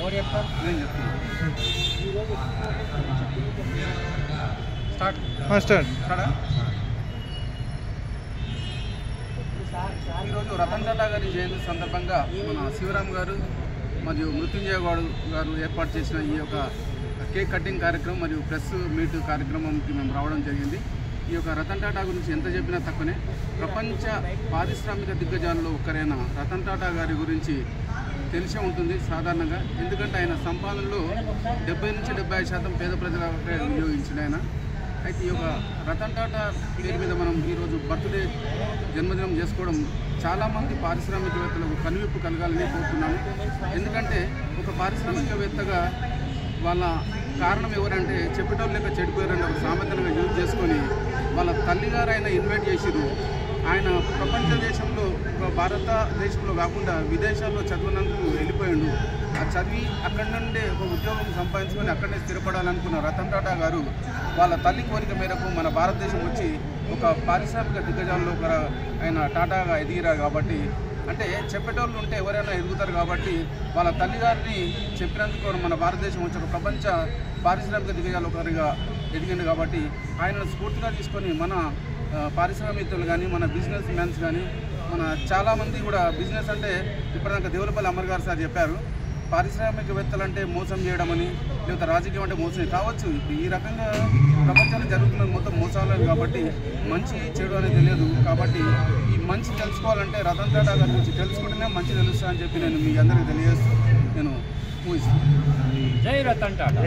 ఎవరు చెప్తారు? నేను చెప్తాను. ఈరోజు రతన్ టాటా గారి జయంతి సందర్భంగా మన శివరామ్ గారు మరియు మృత్యుంజయ గారు ఏర్పాటు చేసిన ఈ యొక్క కేక్ కటింగ్ కార్యక్రమం మరియు ప్రెస్ మీట్ కార్యక్రమంకి మేము రావడం జరిగింది. ఈ యొక్క రతన్ టాటా గురించి ఎంత చెప్పినా తక్కువనే. ప్రపంచ పారిశ్రామిక దిగ్గజాల్లో ఒకరైన రతన్ టాటా గారి గురించి తెలిసే ఉంటుంది సాధారణంగా. ఎందుకంటే ఆయన సంపాదనలో 70 నుంచి 75% పేద ప్రజలకే వినియోగించాడు ఆయన. అయితే ఈ యొక్క రతన్ టాటా పేరు మీద మనం ఈరోజు బర్త్డే జన్మదినం చేసుకోవడం చాలామంది పారిశ్రామికవేత్తలకు కనువిప్పు కలగాలని కోరుతున్నాను. ఎందుకంటే ఒక పారిశ్రామికవేత్తగా వాళ్ళ కారణం ఎవరంటే చెప్పేటోళ్ళు లేక చెడిపోయారని ఒక సామెతలుగా యూజ్ చేసుకొని వాళ్ళ తల్లిగారు ఆయన ఇన్వైట్ చేసిరు. ఆయన ప్రపంచ దేశంలో భారతదేశంలో కాకుండా విదేశాల్లో చదివినందుకు వెళ్ళిపోయాడు. ఆ చదివి అక్కడి నుండే ఒక ఉద్యోగం సంపాదించుకొని అక్కడనే స్థిరపడాలనుకున్న రతన్ టాటా గారు వాళ్ళ తల్లి కోరిక మేరకు మన భారతదేశం వచ్చి ఒక పారిశ్రామిక దిగ్గజాల్లో ఆయన టాటాగా ఎదిగిరారు. కాబట్టి అంటే చెప్పేటోళ్ళు ఉంటే ఎవరైనా ఎదుగుతారు. కాబట్టి వాళ్ళ తల్లిగారిని చెప్పినందుకు మన భారతదేశం వచ్చి ఒక ప్రపంచ పారిశ్రామిక దిగ్గజాల్లో ఒకరిగా ఎదిగింది. కాబట్టి ఆయనను స్ఫూర్తిగా తీసుకొని మన పారిశ్రామికవేత్తలు కానీ మన బిజినెస్ మ్యాన్స్ కానీ మన చాలామంది కూడా బిజినెస్ అంటే ఇప్పటిదాకా దేవులపల్లి అమర్ గారు సార్ చెప్పారు, పారిశ్రామికవేత్తలు అంటే మోసం చేయడం అని, లేకపోతే రాజకీయం అంటే మోసం కావచ్చు. ఈ రకంగా ప్రపంచంలో జరుగుతున్నది మొత్తం మోసాలు. కాబట్టి మంచి చెడు అనేది తెలియదు. కాబట్టి ఈ మంచి తెలుసుకోవాలంటే రతన్ టాటా గారి గురించి తెలుసుకుంటేనే మంచి తెలుస్తా అని చెప్పి నేను మీ అందరికీ తెలియజేస్తూ నేను ఊహిస్తాను. జై రతన్ టాటా.